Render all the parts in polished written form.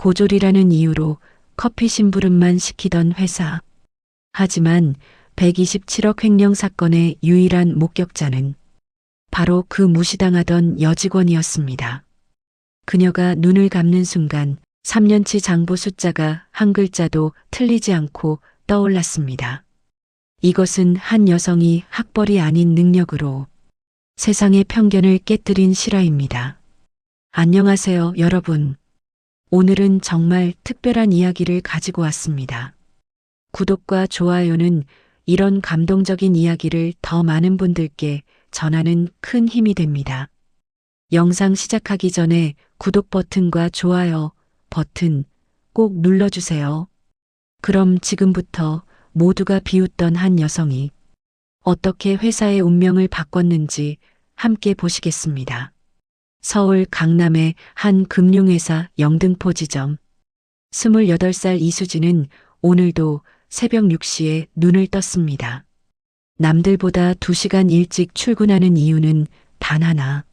고졸이라는 이유로 커피 심부름만 시키던 회사. 하지만 127억 횡령 사건의 유일한 목격자는 바로 그 무시당하던 여직원이었습니다. 그녀가 눈을 감는 순간 3년치 장부 숫자가 한 글자도 틀리지 않고 떠올랐습니다. 이것은 한 여성이 학벌이 아닌 능력으로 세상의 편견을 깨뜨린 실화입니다. 안녕하세요, 여러분. 오늘은 정말 특별한 이야기를 가지고 왔습니다. 구독과 좋아요는 이런 감동적인 이야기를 더 많은 분들께 전하는 큰 힘이 됩니다. 영상 시작하기 전에 구독 버튼과 좋아요 버튼 꼭 눌러주세요. 그럼 지금부터 모두가 비웃던 한 여성이 어떻게 회사의 운명을 바꿨는지 함께 보시겠습니다. 서울 강남의 한 금융회사 영등포 지점. 28살 이수진은 오늘도 새벽 6시에 눈을 떴습니다. 남들보다 2시간 일찍 출근하는 이유는 단 하나.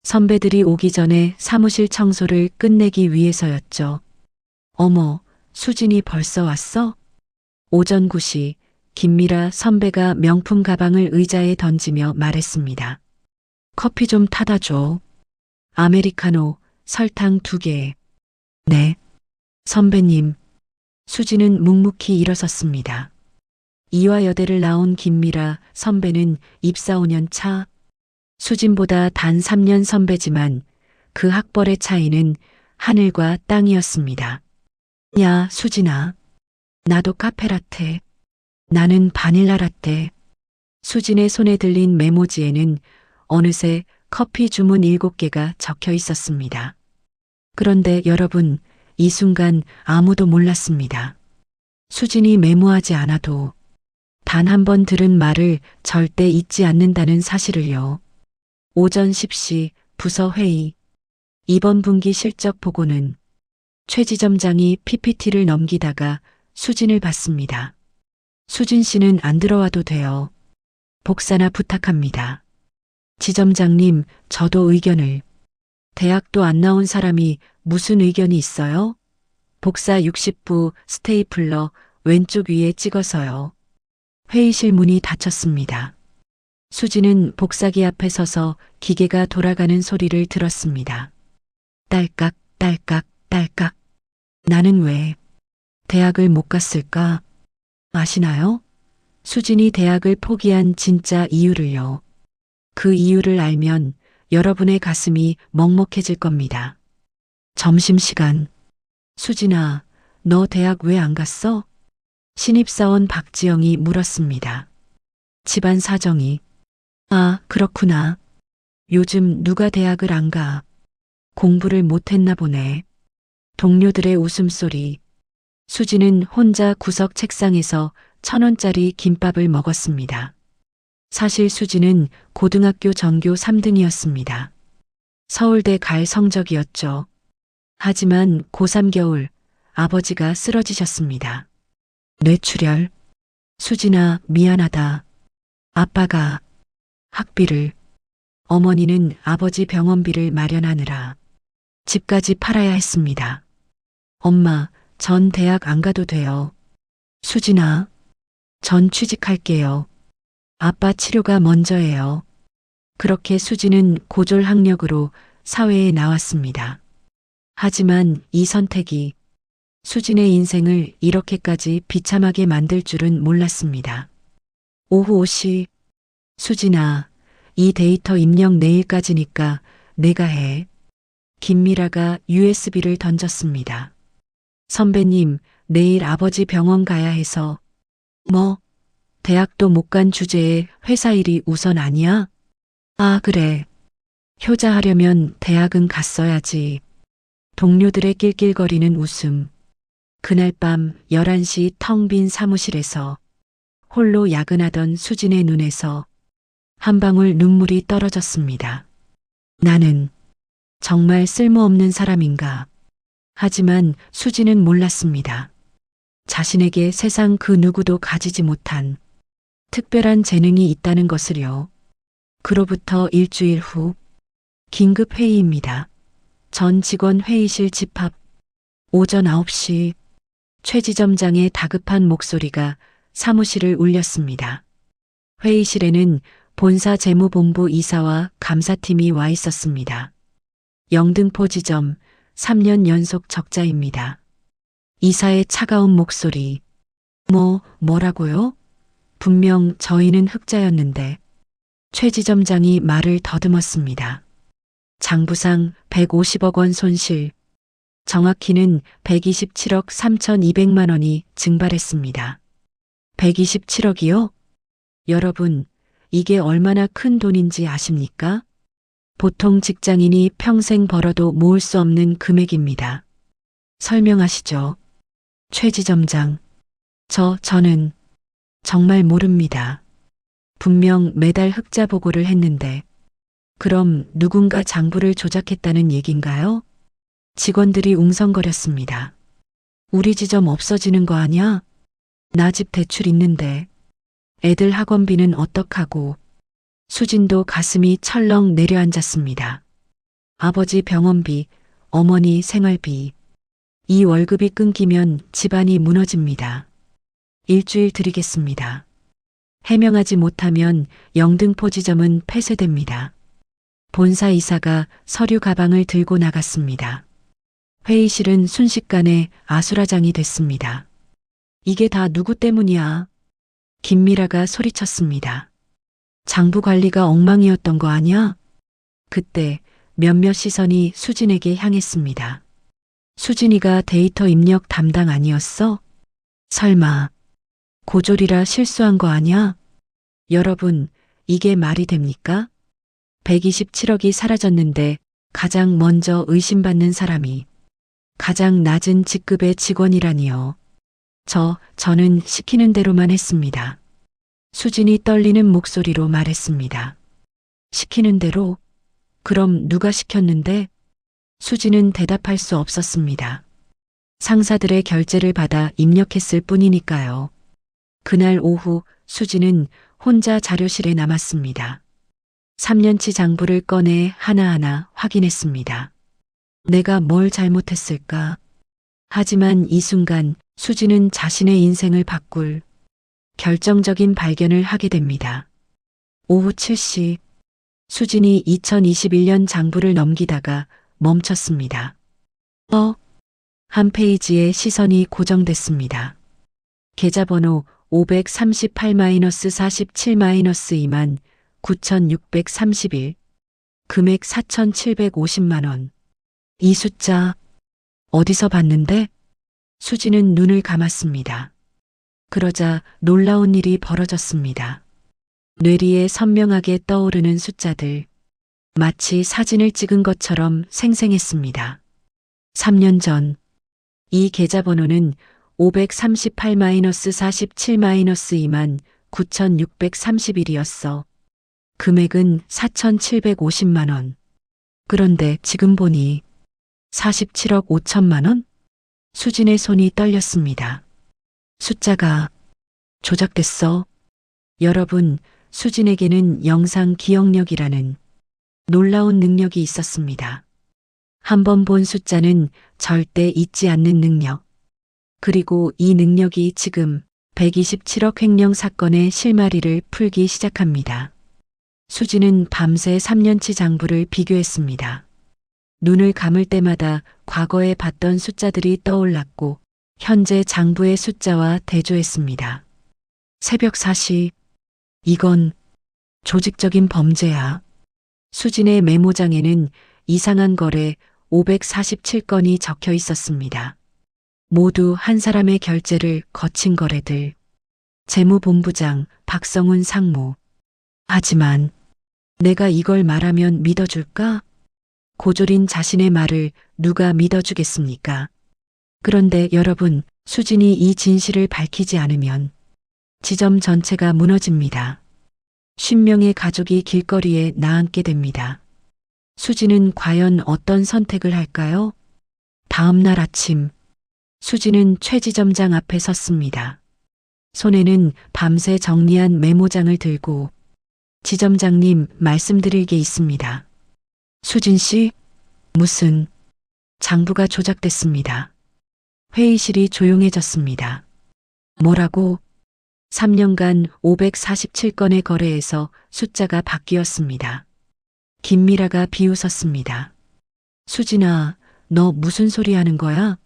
선배들이 오기 전에 사무실 청소를 끝내기 위해서였죠. 어머, 수진이 벌써 왔어? 오전 9시 김미라 선배가 명품 가방을 의자에 던지며 말했습니다. 커피 좀 타다 줘. 아메리카노, 설탕 2개. 네. 선배님. 수진은 묵묵히 일어섰습니다. 이화여대를 나온 김미라 선배는 입사 5년 차. 수진보다 단 3년 선배지만 그 학벌의 차이는 하늘과 땅이었습니다. 야, 수진아. 나도 카페라떼. 나는 바닐라라떼. 수진의 손에 들린 메모지에는 어느새 커피 주문 7개가 적혀 있었습니다. 그런데 여러분, 이 순간 아무도 몰랐습니다. 수진이 메모하지 않아도 단 한 번 들은 말을 절대 잊지 않는다는 사실을요. 오전 10시 부서 회의. 이번 분기 실적 보고는 최 지점장이 PPT를 넘기다가 수진을 봤습니다. 수진 씨는 안 들어와도 돼요. 복사나 부탁합니다. 지점장님, 저도 의견을. 대학도 안 나온 사람이 무슨 의견이 있어요? 복사 60부 스테이플러 왼쪽 위에 찍어서요. 회의실 문이 닫혔습니다. 수진은 복사기 앞에 서서 기계가 돌아가는 소리를 들었습니다. 딸깍, 딸깍, 딸깍. 나는 왜 대학을 못 갔을까? 아시나요? 수진이 대학을 포기한 진짜 이유를요. 그 이유를 알면 여러분의 가슴이 먹먹해질 겁니다. 점심시간. 수진아, 너 대학 왜 안 갔어? 신입사원 박지영이 물었습니다. 집안 사정이. 아, 그렇구나. 요즘 누가 대학을 안 가? 공부를 못했나 보네. 동료들의 웃음소리. 수진은 혼자 구석 책상에서 1,000원짜리 김밥을 먹었습니다. 사실 수진은 고등학교 전교 3등이었습니다. 서울대 갈 성적이었죠. 하지만 고3 겨울 아버지가 쓰러지셨습니다. 뇌출혈. 수진아, 미안하다. 아빠가 학비를, 어머니는 아버지 병원비를 마련하느라 집까지 팔아야 했습니다. 엄마, 전 대학 안 가도 돼요. 수진아, 전 취직할게요. 아빠 치료가 먼저예요. 그렇게 수진은 고졸 학력으로 사회에 나왔습니다. 하지만 이 선택이 수진의 인생을 이렇게까지 비참하게 만들 줄은 몰랐습니다. 오후 5시. 수진아, 이 데이터 입력 내일까지니까 내가 해. 김미라가 USB를 던졌습니다. 선배님, 내일 아버지 병원 가야 해서. 뭐? 대학도 못 간 주제에 회사 일이 우선 아니야? 아, 그래. 효자하려면 대학은 갔어야지. 동료들의 낄낄거리는 웃음. 그날 밤 11시 텅 빈 사무실에서 홀로 야근하던 수진의 눈에서 한 방울 눈물이 떨어졌습니다. 나는 정말 쓸모없는 사람인가? 하지만 수진은 몰랐습니다. 자신에게 세상 그 누구도 가지지 못한 특별한 재능이 있다는 것을요. 그로부터 일주일 후 긴급 회의입니다. 전 직원 회의실 집합. 오전 9시 최 지점장의 다급한 목소리가 사무실을 울렸습니다. 회의실에는 본사 재무본부 이사와 감사팀이 와 있었습니다. 영등포 지점 3년 연속 적자입니다. 이사의 차가운 목소리. 뭐라고요? 분명 저희는 흑자였는데. 최 지점장이 말을 더듬었습니다. 장부상 150억 원 손실. 정확히는 127억 3,200만 원이 증발했습니다. 127억이요? 여러분, 이게 얼마나 큰 돈인지 아십니까? 보통 직장인이 평생 벌어도 모을 수 없는 금액입니다. 설명하시죠. 최 지점장. 저는 정말 모릅니다. 분명 매달 흑자 보고를 했는데. 그럼 누군가 장부를 조작했다는 얘긴가요? 직원들이 웅성거렸습니다. 우리 지점 없어지는 거 아냐? 나 집 대출 있는데. 애들 학원비는 어떡하고. 수진도 가슴이 철렁 내려앉았습니다. 아버지 병원비, 어머니 생활비. 이 월급이 끊기면 집안이 무너집니다. 일주일 드리겠습니다. 해명하지 못하면 영등포 지점은 폐쇄됩니다. 본사 이사가 서류 가방을 들고 나갔습니다. 회의실은 순식간에 아수라장이 됐습니다. 이게 다 누구 때문이야? 김미라가 소리쳤습니다. 장부 관리가 엉망이었던 거 아니야? 그때 몇몇 시선이 수진에게 향했습니다. 수진이가 데이터 입력 담당 아니었어? 설마 고졸이라 실수한 거 아니야? 여러분, 이게 말이 됩니까? 127억이 사라졌는데 가장 먼저 의심받는 사람이 가장 낮은 직급의 직원이라니요. 저는 시키는 대로만 했습니다. 수진이 떨리는 목소리로 말했습니다. 시키는 대로? 그럼 누가 시켰는데? 수진은 대답할 수 없었습니다. 상사들의 결제를 받아 입력했을 뿐이니까요. 그날 오후 수진은 혼자 자료실에 남았습니다. 3년치 장부를 꺼내 하나하나 확인했습니다. 내가 뭘 잘못했을까? 하지만 이 순간 수진은 자신의 인생을 바꿀 결정적인 발견을 하게 됩니다. 오후 7시 수진이 2021년 장부를 넘기다가 멈췄습니다. 한 페이지에 시선이 고정됐습니다. 계좌번호 538-47-2만 9,631, 금액 4,750만 원. 이 숫자 어디서 봤는데? 수진은 눈을 감았습니다. 그러자 놀라운 일이 벌어졌습니다. 뇌리에 선명하게 떠오르는 숫자들. 마치 사진을 찍은 것처럼 생생했습니다. 3년 전, 이 계좌번호는 538-47-2만 9,631이었어. 금액은 4,750만 원. 그런데 지금 보니 47억 5천만 원? 수진의 손이 떨렸습니다. 숫자가 조작됐어. 여러분, 수진에게는 영상 기억력이라는 놀라운 능력이 있었습니다. 한 번 본 숫자는 절대 잊지 않는 능력. 그리고 이 능력이 지금 127억 횡령 사건의 실마리를 풀기 시작합니다. 수진은 밤새 3년치 장부를 비교했습니다. 눈을 감을 때마다 과거에 봤던 숫자들이 떠올랐고 현재 장부의 숫자와 대조했습니다. 새벽 4시. 이건 조직적인 범죄야. 수진의 메모장에는 이상한 거래 547건이 적혀 있었습니다. 모두 한 사람의 결제를 거친 거래들. 재무본부장 박성훈 상무. 하지만 내가 이걸 말하면 믿어줄까? 고졸인 자신의 말을 누가 믿어주겠습니까? 그런데 여러분, 수진이 이 진실을 밝히지 않으면 지점 전체가 무너집니다. 50명의 가족이 길거리에 나앉게 됩니다. 수진은 과연 어떤 선택을 할까요? 다음 날 아침, 수진은 최 지점장 앞에 섰습니다. 손에는 밤새 정리한 메모장을 들고 지점장님, 말씀드릴 게 있습니다. 수진 씨, 무슨 장부가 조작됐습니다. 회의실이 조용해졌습니다. 뭐라고? 3년간 547건의 거래에서 숫자가 바뀌었습니다. 김미라가 비웃었습니다. 수진아, 너 무슨 소리 하는 거야?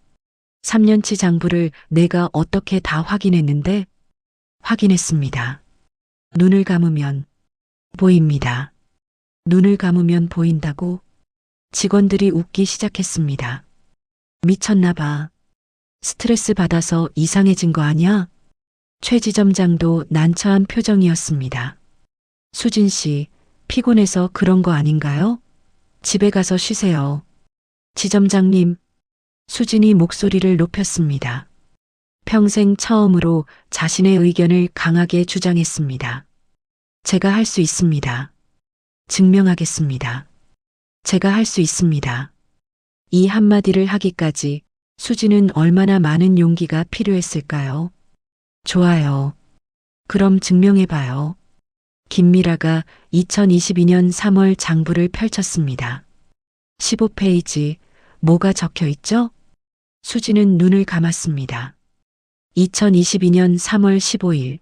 3년치 장부를 내가 어떻게 다 확인했는데? 확인했습니다. 눈을 감으면 보입니다. 눈을 감으면 보인다고? 직원들이 웃기 시작했습니다. 미쳤나 봐. 스트레스 받아서 이상해진 거 아니야? 최 지점장도 난처한 표정이었습니다. 수진 씨, 피곤해서 그런 거 아닌가요? 집에 가서 쉬세요. 지점장님, 수진이 목소리를 높였습니다. 평생 처음으로 자신의 의견을 강하게 주장했습니다. 제가 할 수 있습니다. 증명하겠습니다. 제가 할 수 있습니다. 이 한마디를 하기까지 수진은 얼마나 많은 용기가 필요했을까요? 좋아요. 그럼 증명해봐요. 김미라가 2022년 3월 장부를 펼쳤습니다. 15페이지, 뭐가 적혀 있죠? 수진은 눈을 감았습니다. 2022년 3월 15일,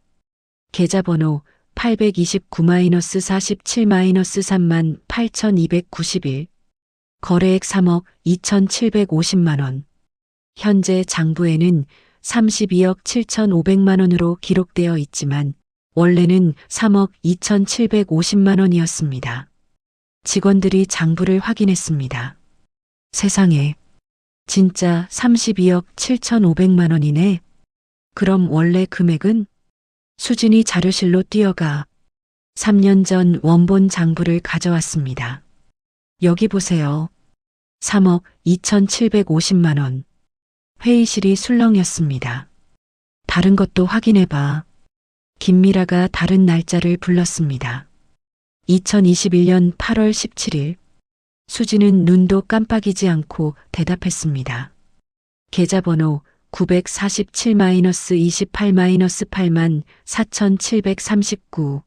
계좌번호 829-47-38,291, 거래액 3억 2,750만 원. 현재 장부에는 32억 7,500만 원으로 기록되어 있지만 원래는 3억 2,750만 원이었습니다. 직원들이 장부를 확인했습니다. 세상에, 진짜 32억 7,500만 원이네. 그럼 원래 금액은? 수진이 자료실로 뛰어가 3년 전 원본 장부를 가져왔습니다. 여기 보세요. 3억 2,750만 원. 회의실이 술렁였습니다. 다른 것도 확인해봐. 김미라가 다른 날짜를 불렀습니다. 2021년 8월 17일. 수진은 눈도 깜빡이지 않고 대답했습니다. 계좌번호 947-28-8만 4,739.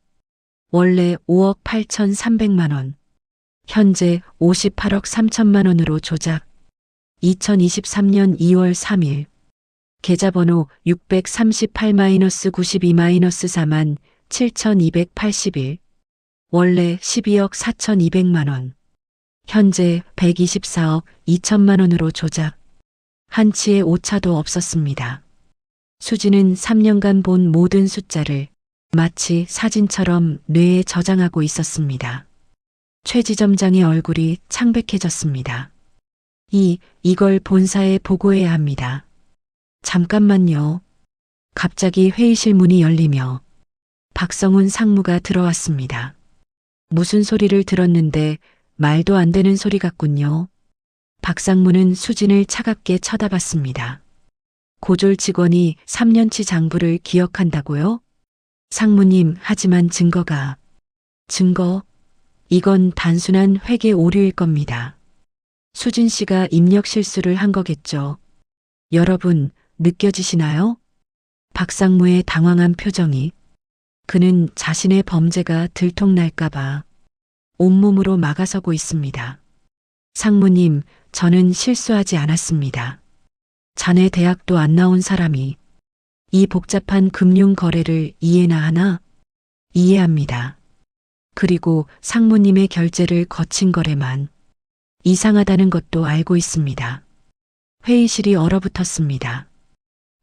원래 5억 8,300만 원. 현재 58억 3천만 원으로 조작. 2023년 2월 3일. 계좌번호 638-92-4만 7,281. 원래 12억 4,200만 원. 현재 124억 2천만 원으로 조작. 한치의 오차도 없었습니다. 수진은 3년간 본 모든 숫자를 마치 사진처럼 뇌에 저장하고 있었습니다. 최 지점장의 얼굴이 창백해졌습니다. 이걸 본사에 보고해야 합니다. 잠깐만요. 갑자기 회의실 문이 열리며 박성훈 상무가 들어왔습니다. 무슨 소리를 들었는데 말도 안 되는 소리 같군요. 박 상무는 수진을 차갑게 쳐다봤습니다. 고졸 직원이 3년치 장부를 기억한다고요? 상무님, 하지만 증거가. 증거? 이건 단순한 회계 오류일 겁니다. 수진 씨가 입력 실수를 한 거겠죠. 여러분, 느껴지시나요? 박 상무의 당황한 표정이. 그는 자신의 범죄가 들통날까봐 온몸으로 막아서고 있습니다. 상무님, 저는 실수하지 않았습니다. 자네 대학도 안 나온 사람이 이 복잡한 금융 거래를 이해나 하나? 이해합니다. 그리고 상무님의 결제를 거친 거래만 이상하다는 것도 알고 있습니다. 회의실이 얼어붙었습니다.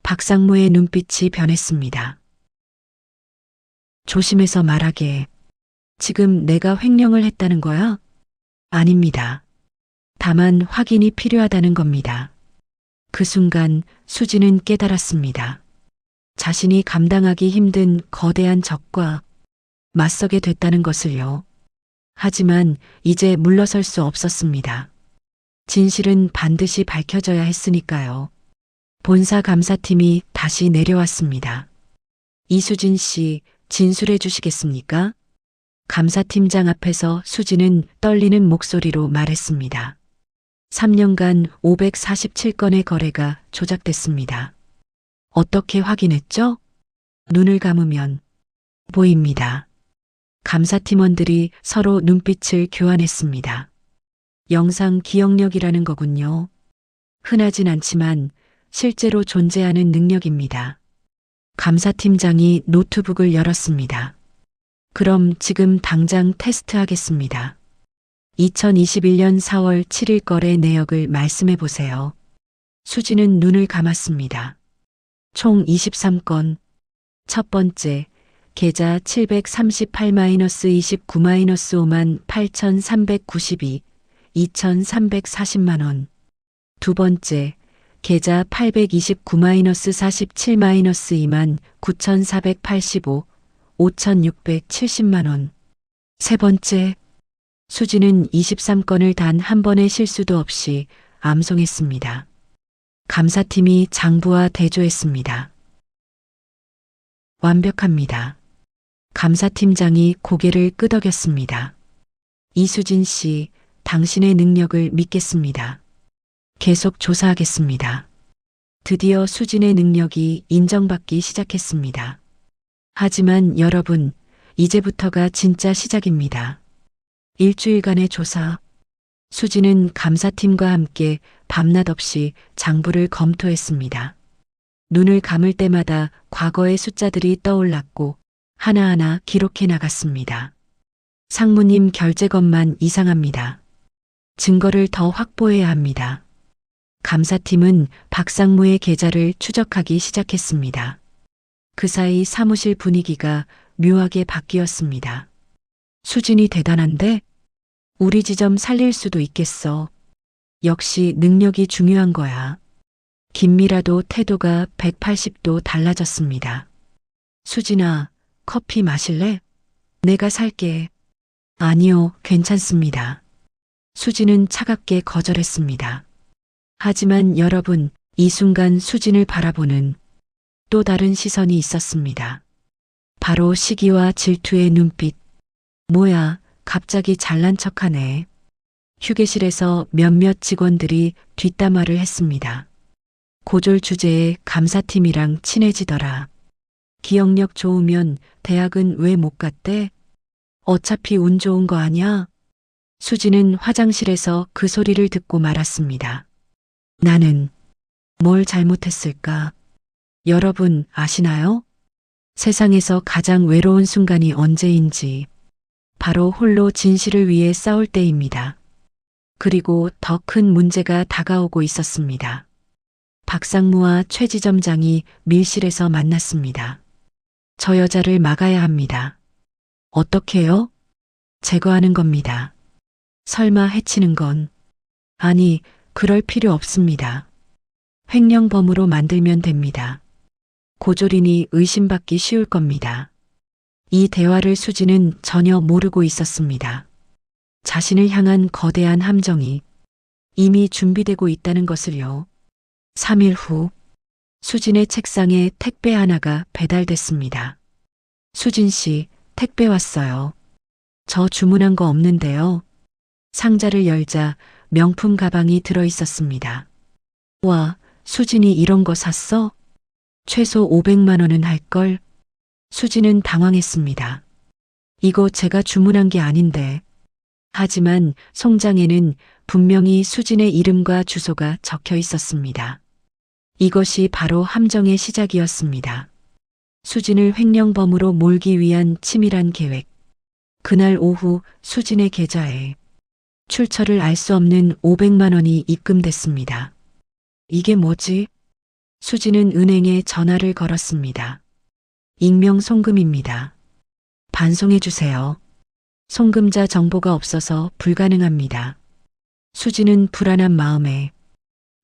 박 상무의 눈빛이 변했습니다. 조심해서 말하게. 지금 내가 횡령을 했다는 거야? 아닙니다. 다만 확인이 필요하다는 겁니다. 그 순간 수진은 깨달았습니다. 자신이 감당하기 힘든 거대한 적과 맞서게 됐다는 것을요. 하지만 이제 물러설 수 없었습니다. 진실은 반드시 밝혀져야 했으니까요. 본사 감사팀이 다시 내려왔습니다. 이수진 씨, 진술해 주시겠습니까? 감사팀장 앞에서 수진은 떨리는 목소리로 말했습니다. 3년간 547건의 거래가 조작됐습니다. 어떻게 확인했죠? 눈을 감으면 보입니다. 감사팀원들이 서로 눈빛을 교환했습니다. 영상 기억력이라는 거군요. 흔하진 않지만 실제로 존재하는 능력입니다. 감사팀장이 노트북을 열었습니다. 그럼 지금 당장 테스트하겠습니다. 2021년 4월 7일 거래 내역을 말씀해 보세요. 수지는 눈을 감았습니다. 총 23건. 첫 번째, 계좌 738-29-5만 8,392, 2,340만 원. 두 번째, 계좌 829-47-2만 9,485, 5,670만 원. 세 번째, 수지는 23건을 단 한 번의 실수도 없이 암송했습니다. 감사팀이 장부와 대조했습니다. 완벽합니다. 감사팀장이 고개를 끄덕였습니다. 이수진 씨, 당신의 능력을 믿겠습니다. 계속 조사하겠습니다. 드디어 수진의 능력이 인정받기 시작했습니다. 하지만 여러분, 이제부터가 진짜 시작입니다. 일주일간의 조사. 수진은 감사팀과 함께 밤낮 없이 장부를 검토했습니다. 눈을 감을 때마다 과거의 숫자들이 떠올랐고 하나하나 기록해 나갔습니다. 상무님 결제건만 이상합니다. 증거를 더 확보해야 합니다. 감사팀은 박상무의 계좌를 추적하기 시작했습니다. 그 사이 사무실 분위기가 묘하게 바뀌었습니다. 수진이 대단한데? 우리 지점 살릴 수도 있겠어. 역시 능력이 중요한 거야. 김미라도 태도가 180도 달라졌습니다. 수진아, 커피 마실래? 내가 살게. 아니요, 괜찮습니다. 수진은 차갑게 거절했습니다. 하지만 여러분, 이 순간 수진을 바라보는 또 다른 시선이 있었습니다. 바로 시기와 질투의 눈빛. 뭐야, 갑자기 잘난 척하네. 휴게실에서 몇몇 직원들이 뒷담화를 했습니다. 고졸 주제에 감사팀이랑 친해지더라. 기억력 좋으면 대학은 왜 못 갔대? 어차피 운 좋은 거 아냐? 수지는 화장실에서 그 소리를 듣고 말았습니다. 나는 뭘 잘못했을까? 여러분 아시나요? 세상에서 가장 외로운 순간이 언제인지 바로 홀로 진실을 위해 싸울 때입니다. 그리고 더 큰 문제가 다가오고 있었습니다. 박상무와 최지점장이 밀실에서 만났습니다. 저 여자를 막아야 합니다. 어떻게요? 제거하는 겁니다. 설마 해치는 건? 아니, 그럴 필요 없습니다. 횡령범으로 만들면 됩니다. 고졸인이 의심받기 쉬울 겁니다. 이 대화를 수지는 전혀 모르고 있었습니다. 자신을 향한 거대한 함정이 이미 준비되고 있다는 것을요. 3일 후 수진의 책상에 택배 하나가 배달됐습니다. 수진 씨, 택배 왔어요. 저 주문한 거 없는데요. 상자를 열자 명품 가방이 들어 있었습니다. 와, 수진이 이런 거 샀어? 최소 500만 원은 할걸? 수진은 당황했습니다. 이거 제가 주문한 게 아닌데. 하지만 송장에는 분명히 수진의 이름과 주소가 적혀 있었습니다. 이것이 바로 함정의 시작이었습니다. 수진을 횡령범으로 몰기 위한 치밀한 계획. 그날 오후 수진의 계좌에 출처를 알 수 없는 500만 원이 입금됐습니다. 이게 뭐지? 수진은 은행에 전화를 걸었습니다. 익명 송금입니다. 반송해 주세요. 송금자 정보가 없어서 불가능합니다. 수진은 불안한 마음에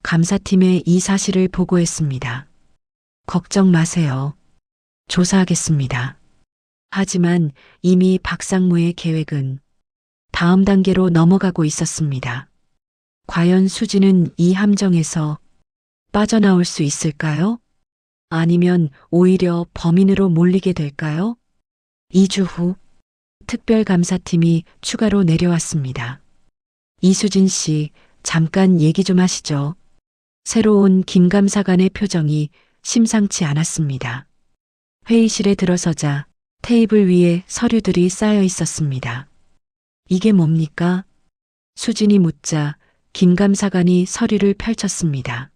감사팀에 이 사실을 보고했습니다. 걱정 마세요. 조사하겠습니다. 하지만 이미 박상무의 계획은 다음 단계로 넘어가고 있었습니다. 과연 수진은 이 함정에서 빠져나올 수 있을까요? 아니면 오히려 범인으로 몰리게 될까요? 2주 후 특별감사팀이 추가로 내려왔습니다. 이수진 씨, 잠깐 얘기 좀 하시죠. 새로 온 김 감사관의 표정이 심상치 않았습니다. 회의실에 들어서자 테이블 위에 서류들이 쌓여 있었습니다. 이게 뭡니까? 수진이 묻자 김 감사관이 서류를 펼쳤습니다.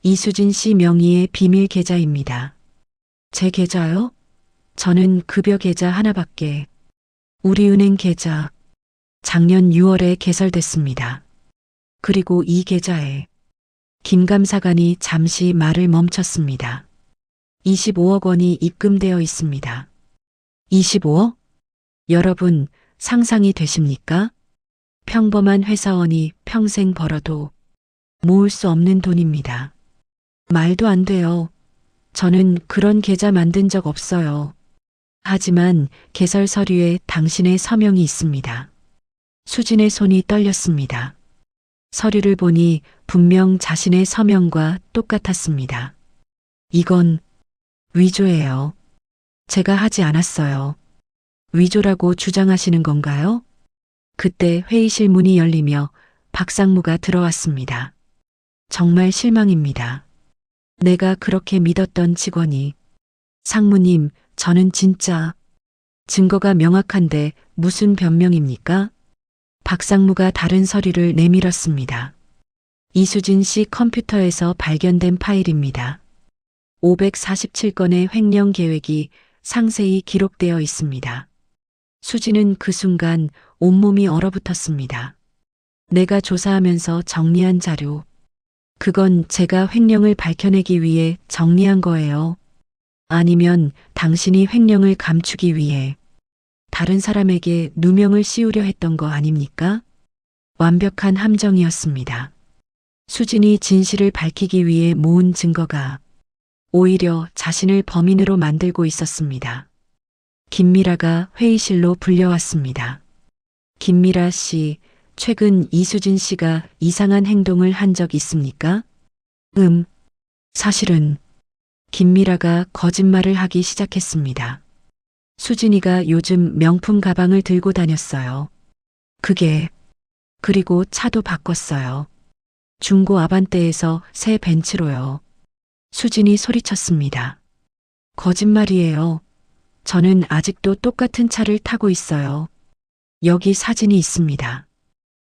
이수진 씨 명의의 비밀 계좌입니다. 제 계좌요? 저는 급여 계좌 하나밖에. 우리은행 계좌. 작년 6월에 개설됐습니다. 그리고 이 계좌에 김 감사관이 잠시 말을 멈췄습니다. 25억 원이 입금되어 있습니다. 25억? 여러분, 상상이 되십니까? 평범한 회사원이 평생 벌어도 모을 수 없는 돈입니다. 말도 안 돼요. 저는 그런 계좌 만든 적 없어요. 하지만 개설 서류에 당신의 서명이 있습니다. 수진의 손이 떨렸습니다. 서류를 보니 분명 자신의 서명과 똑같았습니다. 이건 위조예요. 제가 하지 않았어요. 위조라고 주장하시는 건가요? 그때 회의실 문이 열리며 박상무가 들어왔습니다. 정말 실망입니다. 내가 그렇게 믿었던 직원이. 상무님, 저는 진짜 증거가 명확한데 무슨 변명입니까? 박상무가 다른 서류를 내밀었습니다. 이수진 씨 컴퓨터에서 발견된 파일입니다. 547건의 횡령 계획이 상세히 기록되어 있습니다. 수진은 그 순간 온몸이 얼어붙었습니다. 내가 조사하면서 정리한 자료. 그건 제가 횡령을 밝혀내기 위해 정리한 거예요. 아니면 당신이 횡령을 감추기 위해 다른 사람에게 누명을 씌우려 했던 거 아닙니까? 완벽한 함정이었습니다. 수진이 진실을 밝히기 위해 모은 증거가 오히려 자신을 범인으로 만들고 있었습니다. 김미라가 회의실로 불려왔습니다. 김미라 씨, 최근 이수진 씨가 이상한 행동을 한 적 있습니까? 사실은 김미라가 거짓말을 하기 시작했습니다. 수진이가 요즘 명품 가방을 들고 다녔어요. 그리고 차도 바꿨어요. 중고 아반떼에서 새 벤츠로요. 수진이 소리쳤습니다. 거짓말이에요. 저는 아직도 똑같은 차를 타고 있어요. 여기 사진이 있습니다.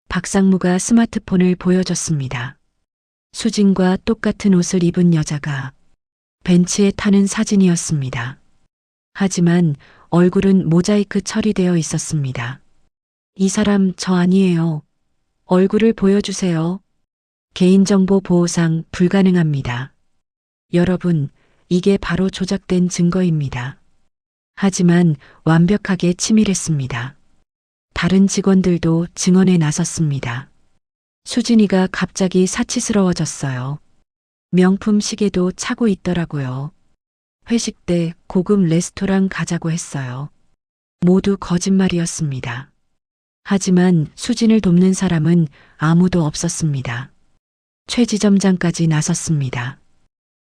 박상무가 스마트폰을 보여줬습니다. 수진과 똑같은 옷을 입은 여자가 벤츠에 타는 사진이었습니다. 하지만 얼굴은 모자이크 처리되어 있었습니다. 이 사람 저 아니에요. 얼굴을 보여주세요. 개인정보 보호상 불가능합니다. 여러분, 이게 바로 조작된 증거입니다. 하지만 완벽하게 치밀했습니다. 다른 직원들도 증언에 나섰습니다. 수진이가 갑자기 사치스러워졌어요. 명품 시계도 차고 있더라고요. 회식 때 고급 레스토랑 가자고 했어요. 모두 거짓말이었습니다. 하지만 수진을 돕는 사람은 아무도 없었습니다. 최 지점장까지 나섰습니다.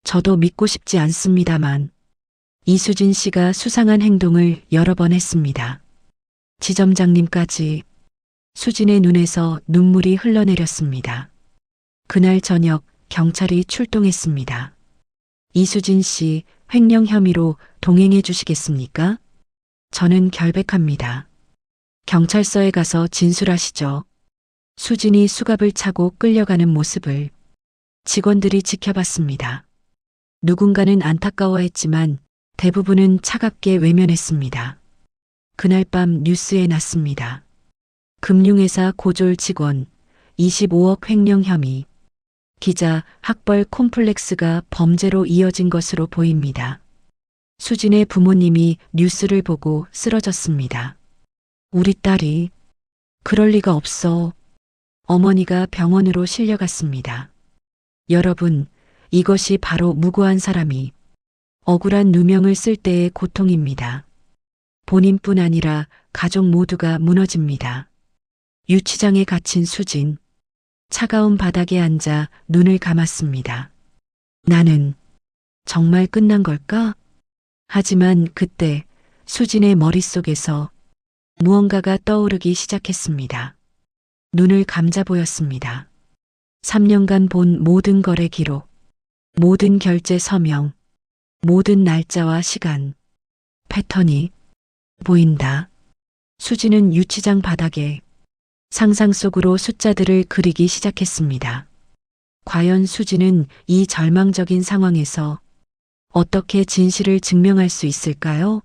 저도 믿고 싶지 않습니다만 이수진 씨가 수상한 행동을 여러 번 했습니다. 지점장님까지. 수진의 눈에서 눈물이 흘러내렸습니다. 그날 저녁 경찰이 출동했습니다. 이수진 씨 횡령 혐의로 동행해 주시겠습니까? 저는 결백합니다. 경찰서에 가서 진술하시죠. 수진이 수갑을 차고 끌려가는 모습을 직원들이 지켜봤습니다. 누군가는 안타까워했지만 대부분은 차갑게 외면했습니다. 그날 밤 뉴스에 났습니다. 금융회사 고졸 직원 25억 횡령 혐의. 기자 학벌 콤플렉스가 범죄로 이어진 것으로 보입니다. 수진의 부모님이 뉴스를 보고 쓰러졌습니다. 우리 딸이 그럴 리가 없어. 어머니가 병원으로 실려갔습니다. 여러분, 이것이 바로 무고한 사람이 억울한 누명을 쓸 때의 고통입니다. 본인뿐 아니라 가족 모두가 무너집니다. 유치장에 갇힌 수진. 차가운 바닥에 앉아 눈을 감았습니다. 나는 정말 끝난 걸까? 하지만 그때 수진의 머릿속에서 무언가가 떠오르기 시작했습니다. 눈을 감자 보였습니다. 3년간 본 모든 거래 기록, 모든 결제 서명, 모든 날짜와 시간, 패턴이 보인다. 수진은 유치장 바닥에 상상 속으로 숫자들을 그리기 시작했습니다. 과연 수진은 이 절망적인 상황에서 어떻게 진실을 증명할 수 있을까요?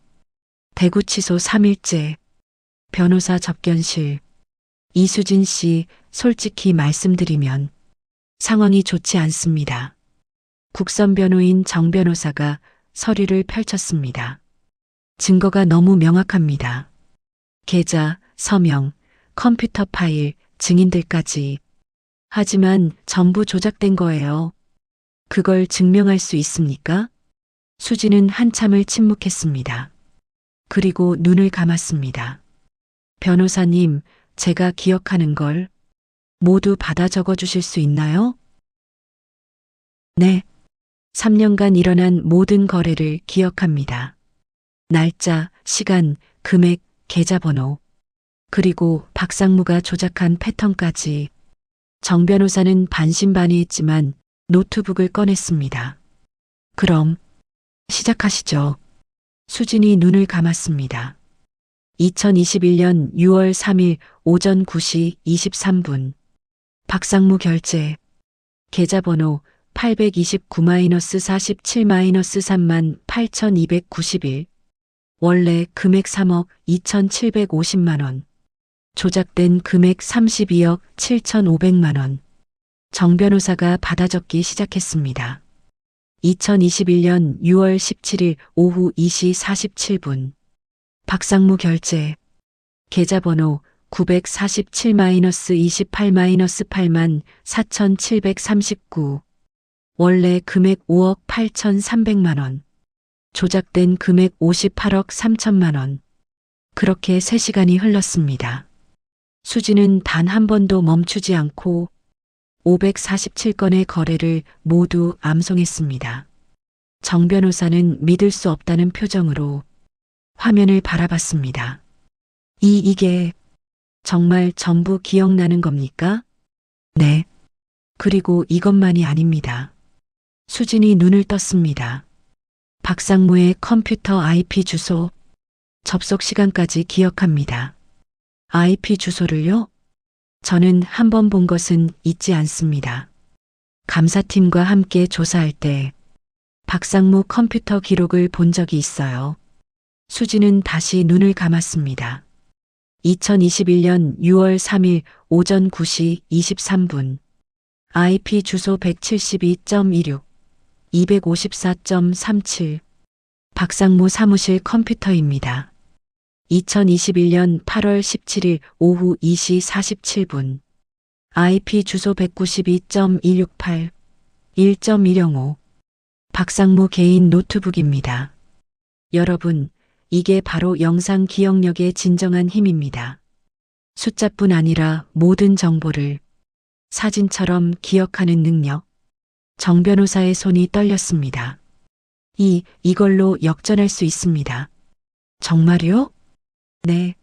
대구치소 3일째. 변호사 접견실. 이수진 씨, 솔직히 말씀드리면 상황이 좋지 않습니다. 국선 변호인 정 변호사가 서류를 펼쳤습니다. 증거가 너무 명확합니다. 계좌, 서명, 컴퓨터 파일, 증인들까지. 하지만 전부 조작된 거예요. 그걸 증명할 수 있습니까? 수지는 한참을 침묵했습니다. 그리고 눈을 감았습니다. 변호사님, 제가 기억하는 걸 모두 받아 적어 주실 수 있나요? 네. 3년간 일어난 모든 거래를 기억합니다. 날짜, 시간, 금액, 계좌번호, 그리고 박상무가 조작한 패턴까지. 정 변호사는 반신반의했지만 노트북을 꺼냈습니다. 그럼 시작하시죠. 수진이 눈을 감았습니다. 2021년 6월 3일 오전 9시 23분. 박상무 결제. 계좌번호 829-47-38291. 원래 금액 3억 2,750만 원. 조작된 금액 32억 7,500만 원. 정 변호사가 받아 적기 시작했습니다. 2021년 6월 17일 오후 2시 47분. 박상무 결제. 계좌번호 947-28-4,739. 원래 금액 5억 8,300만 원. 조작된 금액 58억 3천만 원. 그렇게 3시간이 흘렀습니다. 수지는 단 한 번도 멈추지 않고 547건의 거래를 모두 암송했습니다. 정 변호사는 믿을 수 없다는 표정으로 화면을 바라봤습니다. 이게 정말 전부 기억나는 겁니까? 네. 그리고 이것만이 아닙니다. 수진이 눈을 떴습니다. 박상무의 컴퓨터 IP 주소, 접속 시간까지 기억합니다. IP 주소를요? 저는 한 번 본 것은 잊지 않습니다. 감사팀과 함께 조사할 때 박상무 컴퓨터 기록을 본 적이 있어요. 수지는 다시 눈을 감았습니다. 2021년 6월 3일 오전 9시 23분. IP 주소 172.16, 254.37. 박상무 사무실 컴퓨터입니다. 2021년 8월 17일 오후 2시 47분. IP 주소 192.168, 1.105. 박상무 개인 노트북입니다. 여러분, 이게 바로 영상 기억력의 진정한 힘입니다. 숫자뿐 아니라 모든 정보를 사진처럼 기억하는 능력. 정 변호사의 손이 떨렸습니다. 이걸로 역전할 수 있습니다. 정말요? 네.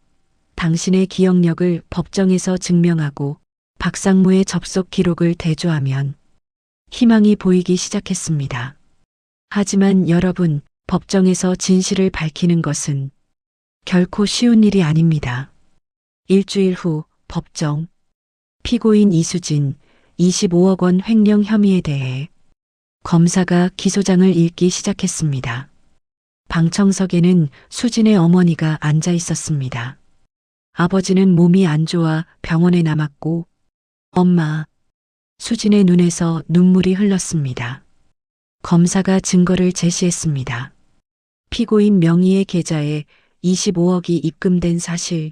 당신의 기억력을 법정에서 증명하고 박상무의 접속 기록을 대조하면 희망이 보이기 시작했습니다. 하지만 여러분, 법정에서 진실을 밝히는 것은 결코 쉬운 일이 아닙니다. 일주일 후 법정. 피고인 이수진 25억 원 횡령 혐의에 대해 검사가 기소장을 읽기 시작했습니다. 방청석에는 수진의 어머니가 앉아 있었습니다. 아버지는 몸이 안 좋아 병원에 남았고 엄마. 수진의 눈에서 눈물이 흘렀습니다. 검사가 증거를 제시했습니다. 피고인 명의의 계좌에 25억이 입금된 사실,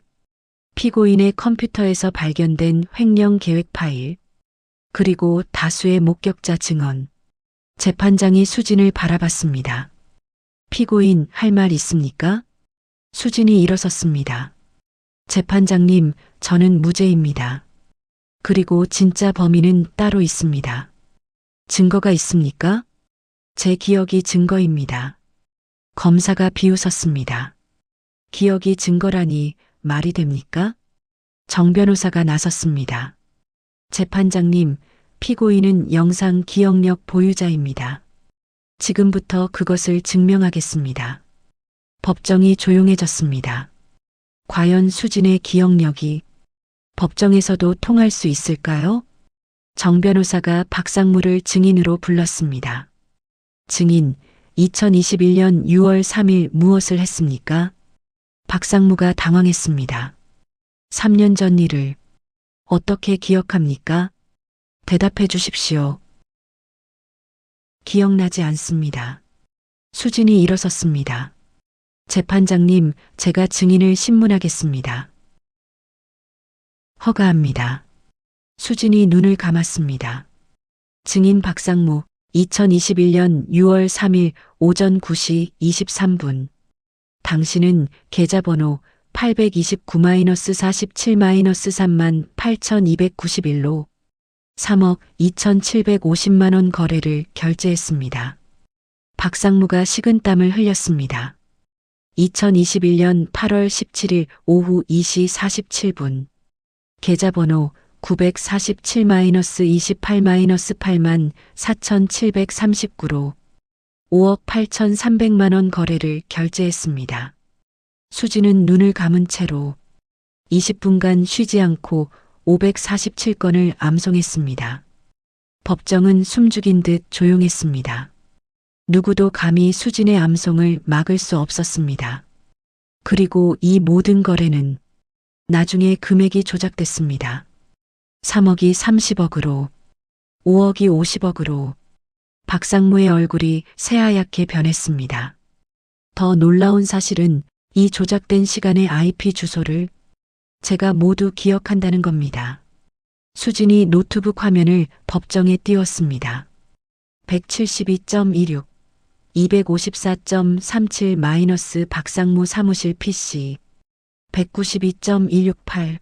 피고인의 컴퓨터에서 발견된 횡령 계획 파일, 그리고 다수의 목격자 증언. 재판장이 수진을 바라봤습니다. 피고인 할 말 있습니까? 수진이 일어섰습니다. 재판장님, 저는 무죄입니다. 그리고 진짜 범인은 따로 있습니다. 증거가 있습니까? 제 기억이 증거입니다. 검사가 비웃었습니다. 기억이 증거라니 말이 됩니까? 정 변호사가 나섰습니다. 재판장님, 피고인은 영상 기억력 보유자입니다. 지금부터 그것을 증명하겠습니다. 법정이 조용해졌습니다. 과연 수진의 기억력이 법정에서도 통할 수 있을까요? 정 변호사가 박상무를 증인으로 불렀습니다. 증인, 2021년 6월 3일 무엇을 했습니까? 박상무가 당황했습니다. 3년 전 일을 어떻게 기억합니까? 대답해 주십시오. 기억나지 않습니다. 수진이 일어섰습니다. 재판장님, 제가 증인을 신문하겠습니다. 허가합니다. 수진이 눈을 감았습니다. 증인 박상무, 2021년 6월 3일 오전 9시 23분. 당신은 계좌번호 829-47-38291로 3억 2,750만 원 거래를 결제했습니다. 박상무가 식은땀을 흘렸습니다. 2021년 8월 17일 오후 2시 47분. 계좌번호 947-28-84739로 5억 8,300만 원 거래를 결제했습니다. 수진은 눈을 감은 채로 20분간 쉬지 않고 547건을 암송했습니다. 법정은 숨죽인 듯 조용했습니다. 누구도 감히 수진의 암송을 막을 수 없었습니다. 그리고 이 모든 거래는 나중에 금액이 조작됐습니다. 3억이 30억으로, 5억이 50억으로 박상무의 얼굴이 새하얗게 변했습니다. 더 놀라운 사실은 이 조작된 시간의 IP 주소를 제가 모두 기억한다는 겁니다. 수진이 노트북 화면을 법정에 띄웠습니다. 172.16, 254.37- 박상무 사무실 PC, 192.168,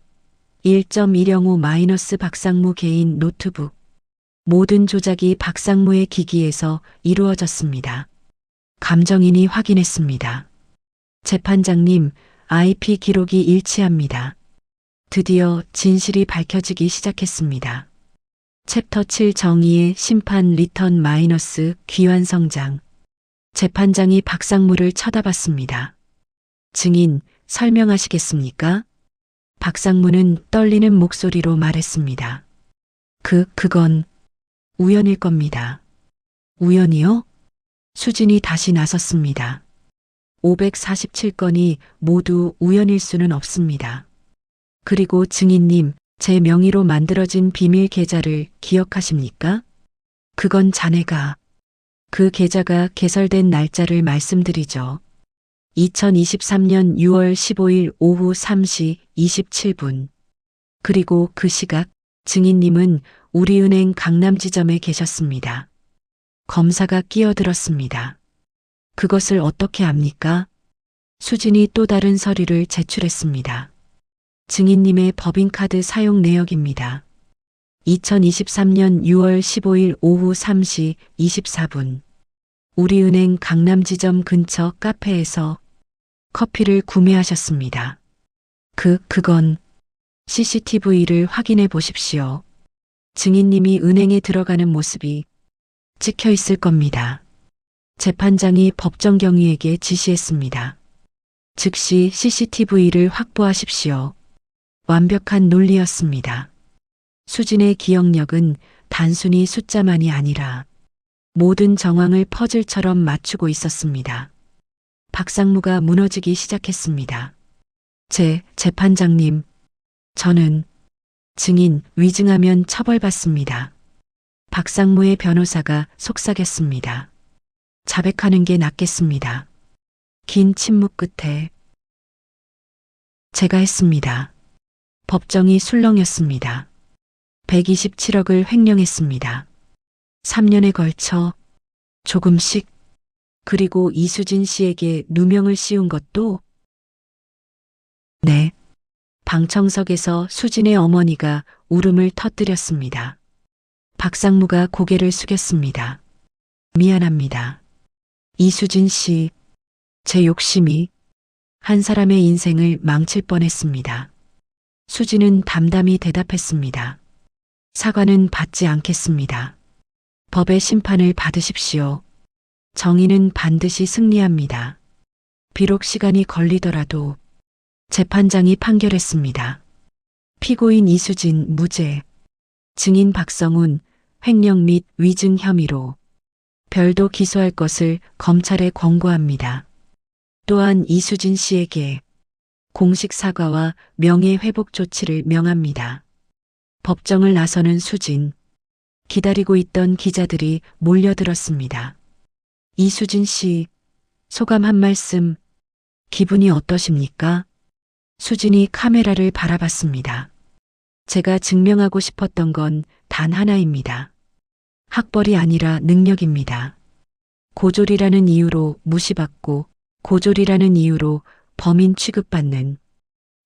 1.105- 박상무 개인 노트북. 모든 조작이 박상무의 기기에서 이루어졌습니다. 감정인이 확인했습니다. 재판장님, IP 기록이 일치합니다. 드디어 진실이 밝혀지기 시작했습니다. 챕터 7 정의의 심판 리턴 마이너스 귀환 성장. 재판장이 박상무를 쳐다봤습니다. 증인, 설명하시겠습니까? 박상무는 떨리는 목소리로 말했습니다. 그건 우연일 겁니다. 우연이요? 수진이 다시 나섰습니다. 547건이 모두 우연일 수는 없습니다. 그리고 증인님, 제 명의로 만들어진 비밀 계좌를 기억하십니까? 그건 자네가 그 계좌가 개설된 날짜를 말씀드리죠. 2023년 6월 15일 오후 3시 27분. 그리고 그 시각 증인님은 우리은행 강남지점에 계셨습니다. 검사가 끼어들었습니다. 그것을 어떻게 압니까? 수진이 또 다른 서류를 제출했습니다. 증인님의 법인카드 사용 내역입니다. 2023년 6월 15일 오후 3시 24분. 우리은행 강남지점 근처 카페에서 커피를 구매하셨습니다. 그건 CCTV를 확인해 보십시오. 증인님이 은행에 들어가는 모습이 찍혀 있을 겁니다. 재판장이 법정 경위에게 지시했습니다. 즉시 CCTV를 확보하십시오. 완벽한 논리였습니다. 수진의 기억력은 단순히 숫자만이 아니라 모든 정황을 퍼즐처럼 맞추고 있었습니다. 박상무가 무너지기 시작했습니다. 재판장님, 저는 증인 위증하면 처벌받습니다. 박상무의 변호사가 속삭였습니다. 자백하는 게 낫겠습니다. 긴 침묵 끝에 제가 했습니다. 법정이 술렁였습니다. 127억을 횡령했습니다. 3년에 걸쳐 조금씩. 그리고 이수진 씨에게 누명을 씌운 것도? 네. 방청석에서 수진의 어머니가 울음을 터뜨렸습니다. 박상무가 고개를 숙였습니다. 미안합니다. 이수진 씨, 제 욕심이 한 사람의 인생을 망칠 뻔했습니다. 수진은 담담히 대답했습니다. 사과는 받지 않겠습니다. 법의 심판을 받으십시오. 정의는 반드시 승리합니다. 비록 시간이 걸리더라도. 재판장이 판결했습니다. 피고인 이수진 무죄. 증인 박성훈 횡령 및 위증 혐의로 별도 기소할 것을 검찰에 권고합니다. 또한 이수진 씨에게 공식 사과와 명예회복 조치를 명합니다. 법정을 나서는 수진. 기다리고 있던 기자들이 몰려들었습니다. 이수진 씨, 소감 한 말씀. 기분이 어떠십니까? 수진이 카메라를 바라봤습니다. 제가 증명하고 싶었던 건 단 하나입니다. 학벌이 아니라 능력입니다. 고졸이라는 이유로 무시받고 고졸이라는 이유로 범인 취급받는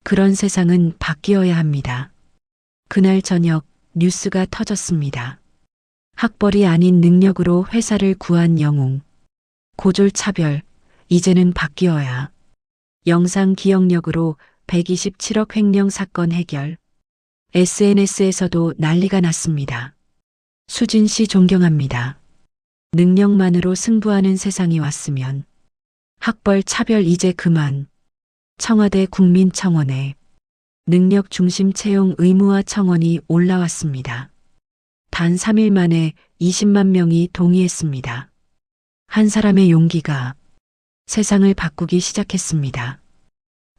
그런 세상은 바뀌어야 합니다. 그날 저녁 뉴스가 터졌습니다. 학벌이 아닌 능력으로 회사를 구한 영웅. 고졸 차별, 이제는 바뀌어야. 영상 기억력으로 127억 횡령 사건 해결. SNS에서도 난리가 났습니다. 수진 씨 존경합니다. 능력만으로 승부하는 세상이 왔으면. 학벌 차별 이제 그만. 청와대 국민청원에 능력 중심 채용 의무화 청원이 올라왔습니다. 단 3일 만에 20만 명이 동의했습니다. 한 사람의 용기가 세상을 바꾸기 시작했습니다.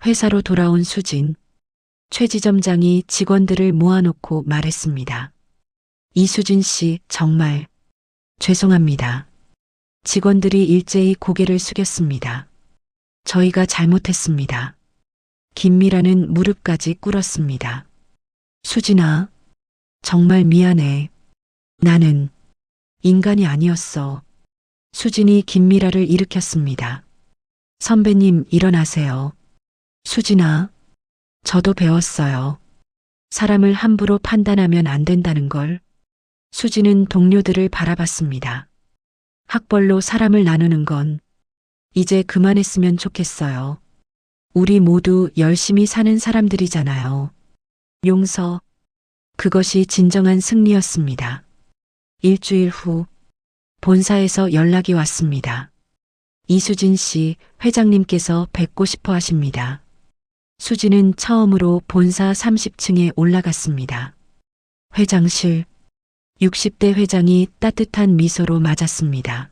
회사로 돌아온 수진. 최 지점장이 직원들을 모아놓고 말했습니다. 이수진 씨, 정말 죄송합니다. 직원들이 일제히 고개를 숙였습니다. 저희가 잘못했습니다. 김미라는 무릎까지 꿇었습니다. 수진아, 정말 미안해. 나는 인간이 아니었어. 수진이 김미라를 일으켰습니다. 선배님, 일어나세요. 수진아, 저도 배웠어요. 사람을 함부로 판단하면 안 된다는 걸. 수진은 동료들을 바라봤습니다. 학벌로 사람을 나누는 건 이제 그만했으면 좋겠어요. 우리 모두 열심히 사는 사람들이잖아요. 용서. 그것이 진정한 승리였습니다. 일주일 후 본사에서 연락이 왔습니다. 이수진 씨, 회장님께서 뵙고 싶어 하십니다. 수진은 처음으로 본사 30층에 올라갔습니다. 회장실. 60대 회장이 따뜻한 미소로 맞았습니다.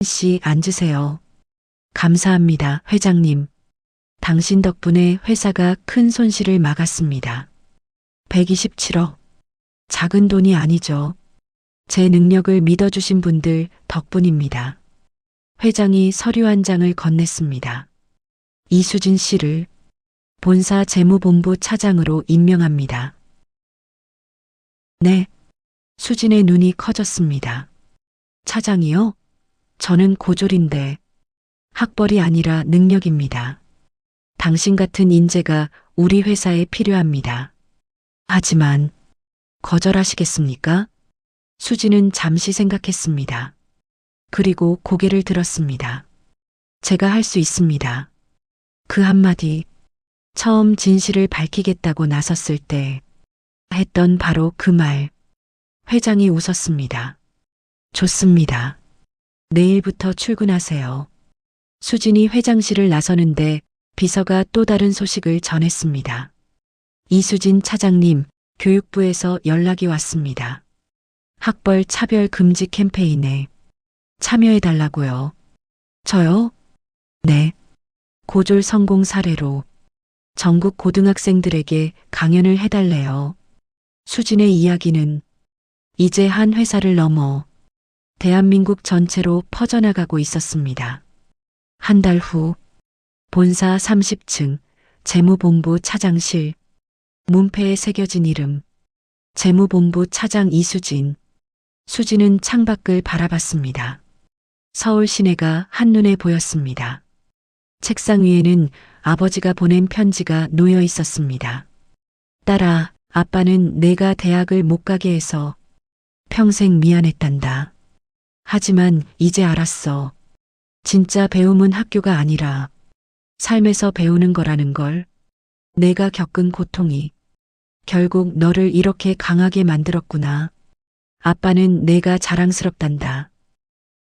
씨, 앉으세요. 감사합니다, 회장님. 당신 덕분에 회사가 큰 손실을 막았습니다. 127억. 작은 돈이 아니죠. 제 능력을 믿어주신 분들 덕분입니다. 회장이 서류 한 장을 건넸습니다. 이수진 씨를 본사 재무본부 차장으로 임명합니다. 네. 수진의 눈이 커졌습니다. 차장이요? 저는 고졸인데 학벌이 아니라 능력입니다. 당신 같은 인재가 우리 회사에 필요합니다. 하지만 거절하시겠습니까? 수진은 잠시 생각했습니다. 그리고 고개를 들었습니다. 제가 할 수 있습니다. 그 한마디, 처음 진실을 밝히겠다고 나섰을 때 했던 바로 그 말. 회장이 웃었습니다. 좋습니다. 내일부터 출근하세요. 수진이 회장실을 나서는데 비서가 또 다른 소식을 전했습니다. 이수진 차장님, 교육부에서 연락이 왔습니다. 학벌 차별 금지 캠페인에 참여해달라고요. 저요? 네. 고졸 성공 사례로 전국 고등학생들에게 강연을 해달래요. 수진의 이야기는 이제 한 회사를 넘어 대한민국 전체로 퍼져나가고 있었습니다. 한 달 후 본사 30층 재무본부 차장실. 문패에 새겨진 이름. 재무본부 차장 이수진. 수진은 창밖을 바라봤습니다. 서울 시내가 한눈에 보였습니다. 책상 위에는 아버지가 보낸 편지가 놓여 있었습니다. 딸아, 아빠는 내가 대학을 못 가게 해서 평생 미안했단다. 하지만 이제 알았어. 진짜 배움은 학교가 아니라 삶에서 배우는 거라는 걸. 내가 겪은 고통이 결국 너를 이렇게 강하게 만들었구나. 아빠는 내가 자랑스럽단다.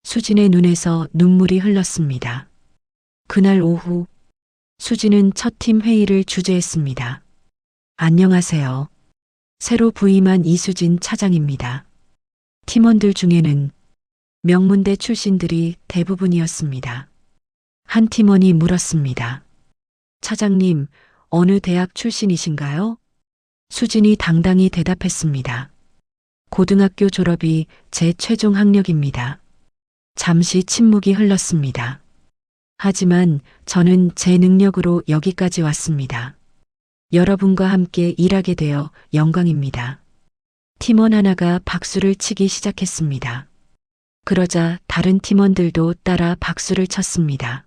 수진의 눈에서 눈물이 흘렀습니다. 그날 오후 수진은 첫 팀 회의를 주재했습니다. 안녕하세요. 새로 부임한 이수진 차장입니다. 팀원들 중에는 명문대 출신들이 대부분이었습니다. 한 팀원이 물었습니다. 차장님, 어느 대학 출신이신가요? 수진이 당당히 대답했습니다. 고등학교 졸업이 제 최종 학력입니다. 잠시 침묵이 흘렀습니다. 하지만 저는 제 능력으로 여기까지 왔습니다. 여러분과 함께 일하게 되어 영광입니다. 팀원 하나가 박수를 치기 시작했습니다. 그러자 다른 팀원들도 따라 박수를 쳤습니다.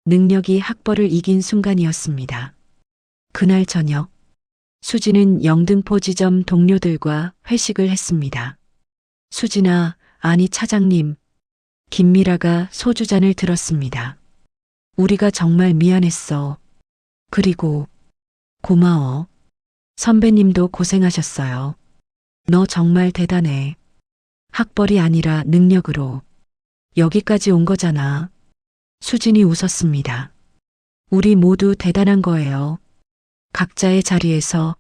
능력이 학벌을 이긴 순간이었습니다. 그날 저녁, 수진은 영등포 지점 동료들과 회식을 했습니다. 수진아, 아니 차장님, 김미라가 소주잔을 들었습니다. 우리가 정말 미안했어. 그리고 고마워. 선배님도 고생하셨어요. 너 정말 대단해. 학벌이 아니라 능력으로 여기까지 온 거잖아. 수진이 웃었습니다. 우리 모두 대단한 거예요. 각자의 자리에서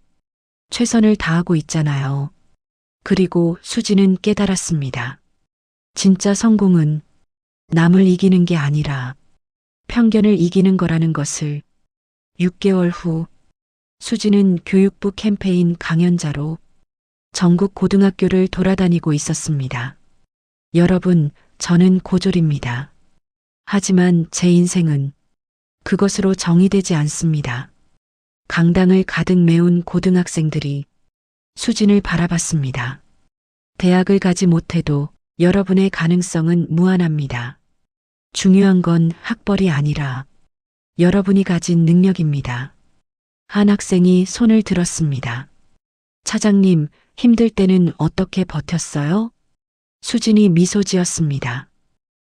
최선을 다하고 있잖아요. 그리고 수진은 깨달았습니다. 진짜 성공은 남을 이기는 게 아니라 편견을 이기는 거라는 것을. 6개월 후 수진은 교육부 캠페인 강연자로 전국 고등학교를 돌아다니고 있었습니다. 여러분, 저는 고졸입니다. 하지만 제 인생은 그것으로 정의되지 않습니다. 강당을 가득 메운 고등학생들이 수진을 바라봤습니다. 대학을 가지 못해도 여러분의 가능성은 무한합니다. 중요한 건 학벌이 아니라 여러분이 가진 능력입니다. 한 학생이 손을 들었습니다. 차장님, 힘들 때는 어떻게 버텼어요? 수진이 미소 지었습니다.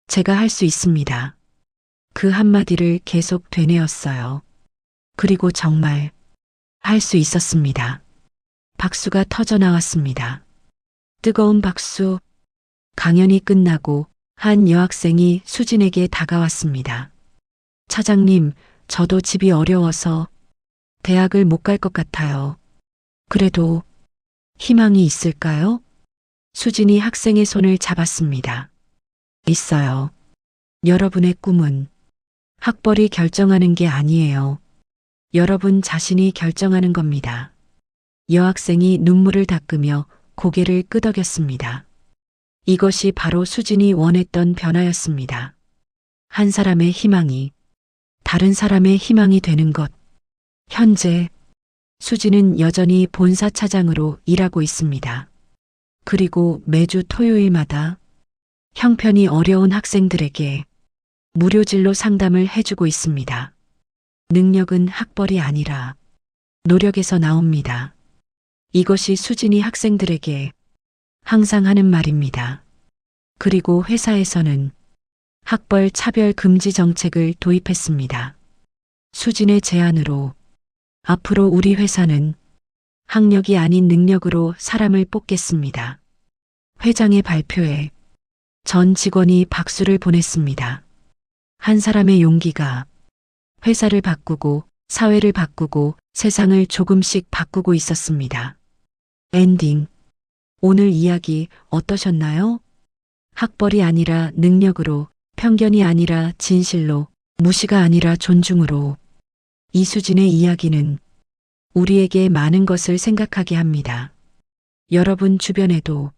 제가 할 수 있습니다. 그 한마디를 계속 되뇌었어요. 그리고 정말 할 수 있었습니다. 박수가 터져 나왔습니다. 뜨거운 박수. 강연이 끝나고 한 여학생이 수진에게 다가왔습니다. 차장님, 저도 집이 어려워서 대학을 못 갈 것 같아요. 그래도 희망이 있을까요? 수진이 학생의 손을 잡았습니다. 있어요. 여러분의 꿈은 학벌이 결정하는 게 아니에요. 여러분 자신이 결정하는 겁니다. 여학생이 눈물을 닦으며 고개를 끄덕였습니다. 이것이 바로 수진이 원했던 변화였습니다. 한 사람의 희망이 다른 사람의 희망이 되는 것. 현재 수진은 여전히 본사 차장으로 일하고 있습니다. 그리고 매주 토요일마다 형편이 어려운 학생들에게 무료 진로 상담을 해주고 있습니다. 능력은 학벌이 아니라 노력에서 나옵니다. 이것이 수진이 학생들에게 항상 하는 말입니다. 그리고 회사에서는 학벌 차별 금지 정책을 도입했습니다. 수진의 제안으로 앞으로 우리 회사는 학력이 아닌 능력으로 사람을 뽑겠습니다. 회장의 발표에 전 직원이 박수를 보냈습니다. 한 사람의 용기가 회사를 바꾸고 사회를 바꾸고 세상을 조금씩 바꾸고 있었습니다. 엔딩. 오늘 이야기 어떠셨나요? 학벌이 아니라 능력으로, 편견이 아니라 진실로, 무시가 아니라 존중으로. 이수진의 이야기는 우리에게 많은 것을 생각하게 합니다. 여러분 주변에도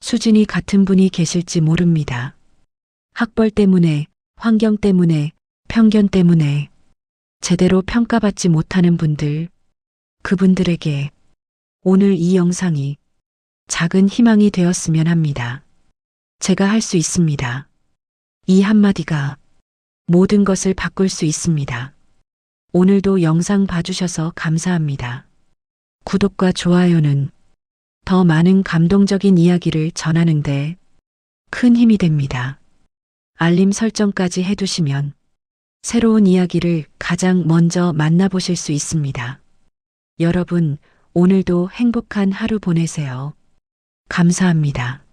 수진이 같은 분이 계실지 모릅니다. 학벌 때문에, 환경 때문에, 편견 때문에 제대로 평가받지 못하는 분들, 그분들에게 오늘 이 영상이 작은 희망이 되었으면 합니다. 제가 할 수 있습니다. 이 한마디가 모든 것을 바꿀 수 있습니다. 오늘도 영상 봐주셔서 감사합니다. 구독과 좋아요는 더 많은 감동적인 이야기를 전하는데 큰 힘이 됩니다. 알림 설정까지 해두시면 새로운 이야기를 가장 먼저 만나보실 수 있습니다. 여러분, 오늘도 행복한 하루 보내세요. 감사합니다.